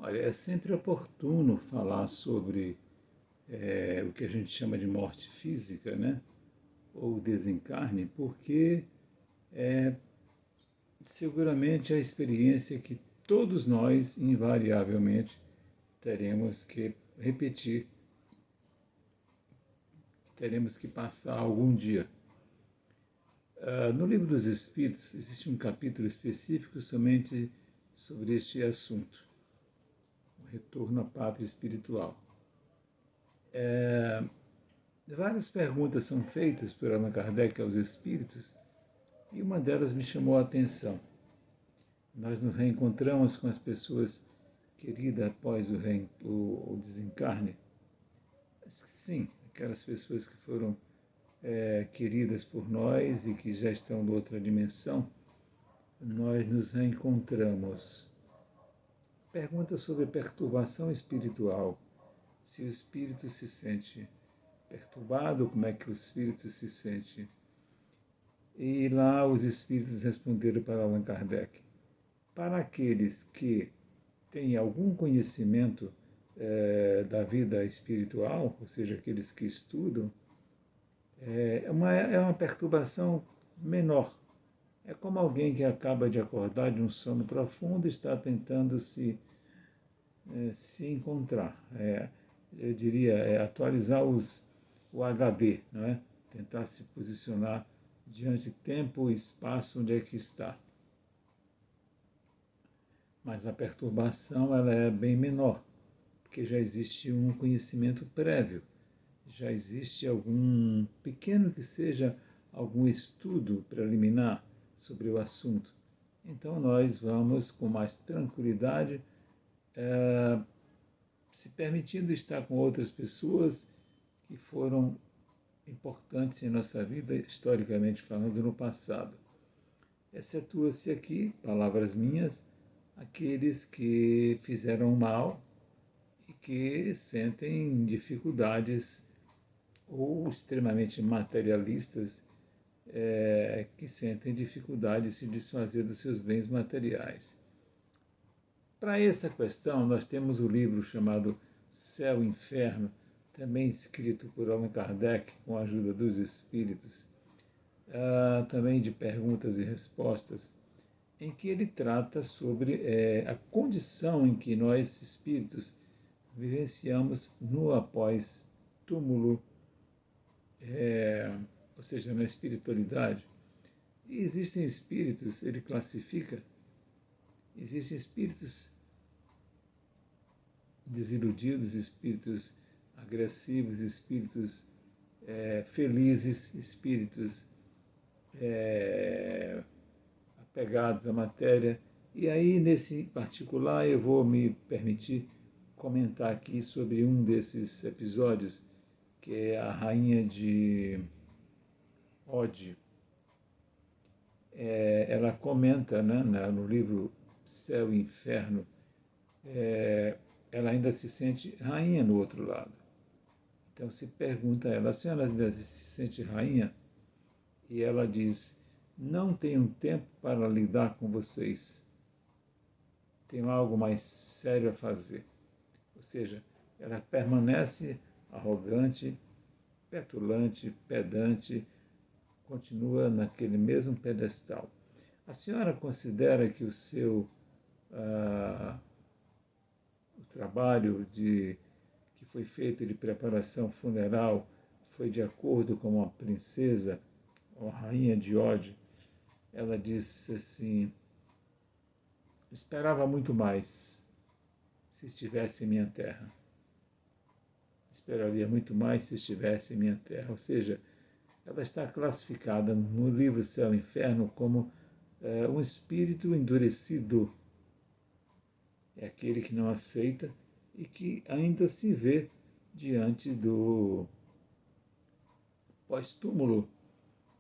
Olha, é sempre oportuno falar sobre o que a gente chama de morte física, né? Ou desencarne, porque seguramente é a experiência que todos nós, invariavelmente, teremos que repetir, teremos que passar algum dia. No Livro dos Espíritos existe um capítulo específico somente sobre este assunto, o retorno à pátria espiritual. Várias perguntas são feitas por Allan Kardec aos espíritos e uma delas me chamou a atenção. Nós nos reencontramos com as pessoas queridas após o desencarne? Sim, aquelas pessoas que foram queridas por nós e que já estão em outra dimensão, nós nos reencontramos. Pergunta sobre perturbação espiritual. Se o espírito se sente perturbado, como é que o espírito se sente? E lá os espíritos responderam para Allan Kardec: para aqueles que têm algum conhecimento da vida espiritual, ou seja, aqueles que estudam, é uma perturbação menor. É como alguém que acaba de acordar de um sono profundo e está tentando se encontrar. Eu diria, atualizar o HD, não é? Tentar se posicionar diante de tempo e espaço onde é que está. Mas a perturbação ela é bem menor, porque já existe um conhecimento prévio, já existe algum, pequeno que seja, algum estudo preliminar sobre o assunto. Então nós vamos com mais tranquilidade, se permitindo estar com outras pessoas que foram importantes em nossa vida, historicamente falando, no passado. Excetua-se aqui, palavras minhas, aqueles que fizeram mal e que sentem dificuldades ou extremamente materialistas, que sentem dificuldade de se desfazer dos seus bens materiais. Para essa questão, nós temos o livro chamado Céu e Inferno, também escrito por Allan Kardec, com a ajuda dos espíritos, também de perguntas e respostas, em que ele trata sobre a condição em que nós, espíritos, vivenciamos no após-túmulo, ou seja, na espiritualidade. E existem espíritos, ele classifica, existem espíritos desiludidos, espíritos agressivos, espíritos felizes, espíritos apegados à matéria. E aí, nesse particular, eu vou me permitir comentar aqui sobre um desses episódios, que é a rainha de Ode. Ela comenta, né, no livro Céu e Inferno, ela ainda se sente rainha no outro lado. Então se pergunta a ela: a senhora ainda se sente rainha? E ela diz: não tenho tempo para lidar com vocês, tenho algo mais sério a fazer. Ou seja, ela permanece arrogante, petulante, pedante, continua naquele mesmo pedestal. A senhora considera que o trabalho que foi feito de preparação funeral foi de acordo com a princesa, a rainha de Ode? Ela disse assim: esperava muito mais se estivesse em minha terra. Esperaria muito mais se estivesse em minha terra. Ou seja, ela está classificada no livro Céu e Inferno como um espírito endurecido. É aquele que não aceita e que ainda se vê diante do pós-túmulo.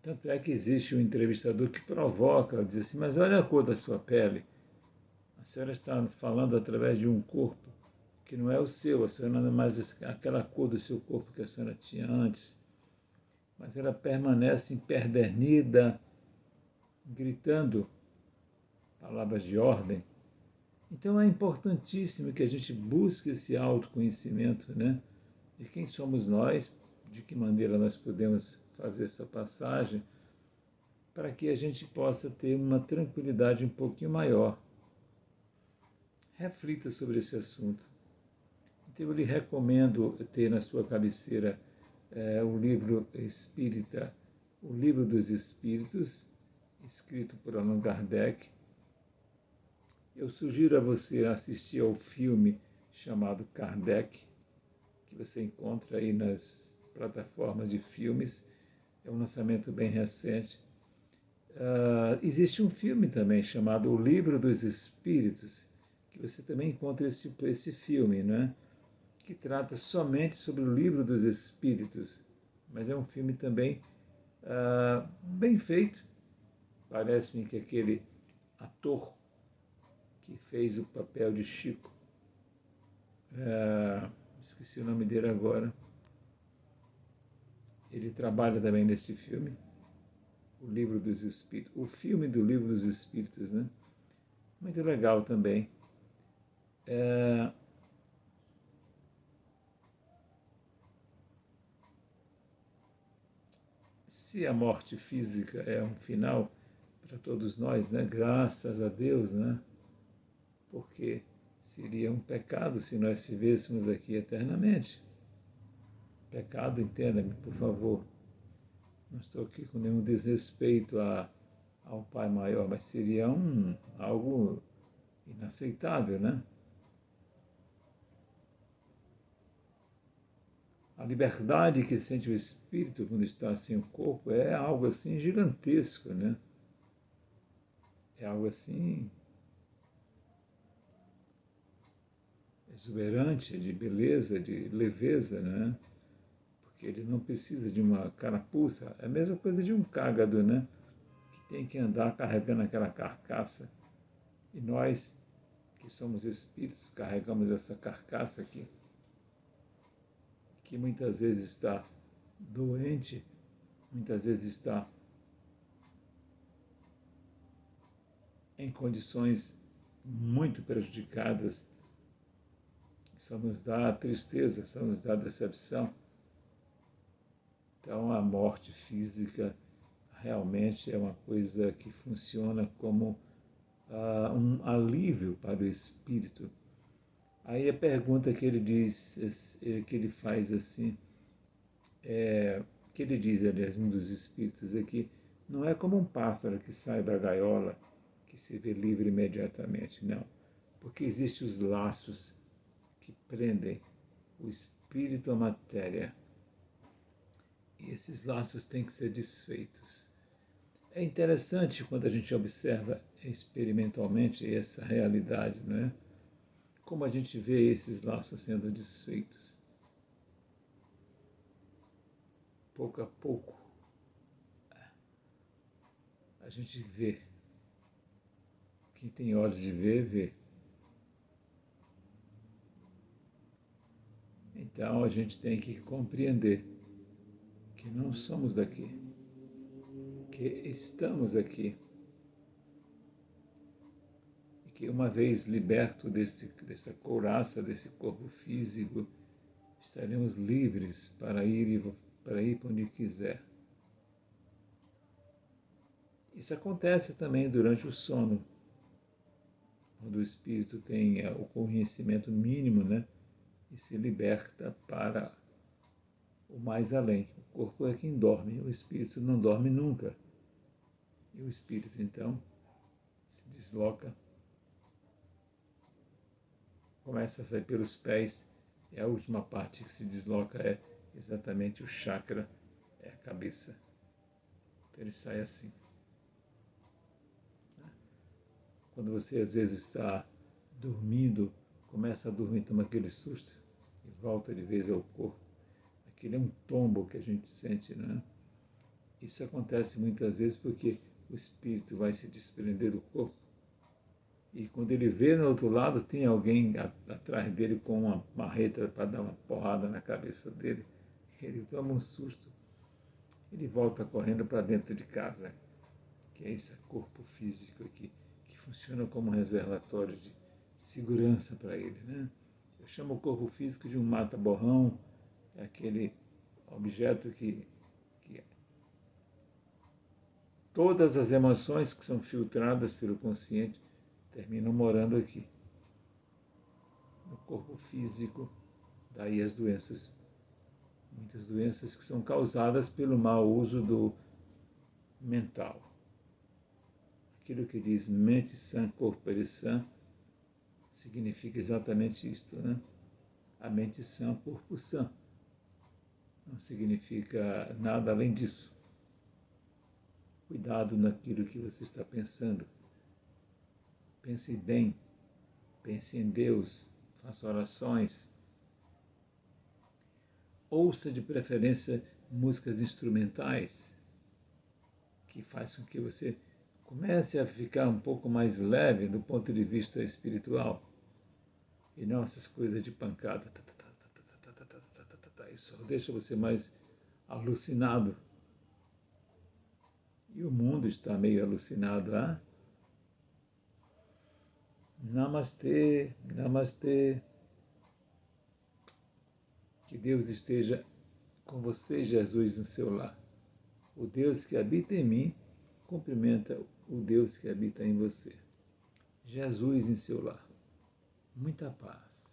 Tanto é que existe um entrevistador que provoca, diz assim: mas olha a cor da sua pele. A senhora está falando através de um corpo que não é o seu, a senhora não é mais aquela cor do seu corpo que a senhora tinha antes. Mas ela permanece empedernida, gritando palavras de ordem, Então é importantíssimo que a gente busque esse autoconhecimento, né? De quem somos nós, de que maneira nós podemos fazer essa passagem, para que a gente possa ter uma tranquilidade um pouquinho maior. Reflita sobre esse assunto. Então eu lhe recomendo ter na sua cabeceira o livro espírita, o Livro dos Espíritos, escrito por Allan Kardec. Eu sugiro a você assistir ao filme chamado Kardec, que você encontra aí nas plataformas de filmes. É um lançamento bem recente. Existe um filme também chamado O Livro dos Espíritos, que você também encontra esse filme, né? Que trata somente sobre o Livro dos Espíritos, mas é um filme também bem feito. Parece-me que aquele ator que fez o papel de Chico, esqueci o nome dele agora, ele trabalha também nesse filme, o Livro dos Espíritos, o filme do Livro dos Espíritos, né? Muito legal também. Se a morte física é um final para todos nós, né? Graças a Deus, né? Porque seria um pecado se nós vivêssemos aqui eternamente. Pecado, entenda-me, por favor. Não estou aqui com nenhum desrespeito ao Pai Maior, mas seria algo inaceitável, né? A liberdade que sente o espírito quando está sem o corpo é algo assim gigantesco, né? É algo assim exuberante, de beleza, de leveza, né? Porque ele não precisa de uma carapuça. É a mesma coisa de um cágado, né? Que tem que andar carregando aquela carcaça. E nós, que somos espíritos, carregamos essa carcaça aqui, que muitas vezes está doente, muitas vezes está em condições muito prejudicadas. Só nos dá tristeza, só nos dá decepção. Então a morte física realmente é uma coisa que funciona como um alívio para o espírito. Aí a pergunta que ele diz, que ele faz assim, que ele diz, aliás, um dos espíritos aqui, não é como um pássaro que sai da gaiola, que se vê livre imediatamente, não. Porque existem os laços que prendem o espírito à matéria. E esses laços têm que ser desfeitos. É interessante quando a gente observa experimentalmente essa realidade, não é? Como a gente vê esses laços sendo desfeitos. Pouco a pouco, a gente vê. Quem tem olhos de ver, vê. Então a gente tem que compreender que não somos daqui, que estamos aqui. E que uma vez liberto dessa couraça, desse corpo físico, estaremos livres para ir para onde quiser. Isso acontece também durante o sono, quando o espírito tem o conhecimento mínimo, né, e se liberta para o mais além. O corpo é quem dorme, o espírito não dorme nunca. E o espírito, então, se desloca, começa a sair pelos pés, e a última parte que se desloca é exatamente o chakra, é a cabeça. Então ele sai assim. Quando você às vezes está dormindo, começa a dormir, toma aquele susto e volta de vez ao corpo. Aquele é um tombo que a gente sente, né? Isso acontece muitas vezes porque o espírito vai se desprender do corpo e quando ele vê no outro lado tem alguém atrás dele com uma marreta para dar uma porrada na cabeça dele. Ele toma um susto, ele volta correndo para dentro de casa, que é esse corpo físico aqui, que funciona como um reservatório de segurança para ele, né? Eu chamo o corpo físico de um mata-borrão, é aquele objeto que todas as emoções que são filtradas pelo consciente terminam morando aqui, no corpo físico. Daí as doenças, muitas doenças que são causadas pelo mau uso do mental. Aquilo que diz mente sã, corpo sã, significa exatamente isto, né? A mente sã, corpo sã. Não significa nada além disso. Cuidado naquilo que você está pensando. Pense bem, pense em Deus, faça orações. Ouça de preferência músicas instrumentais, que faz com que você comece a ficar um pouco mais leve do ponto de vista espiritual. E não essas coisas de pancada. Isso deixa você mais alucinado. E o mundo está meio alucinado, ah? Namastê, namastê. Que Deus esteja com você, Jesus, no seu lar. O Deus que habita em mim cumprimenta o Deus que habita em você. Jesus em seu lar. Muita paz.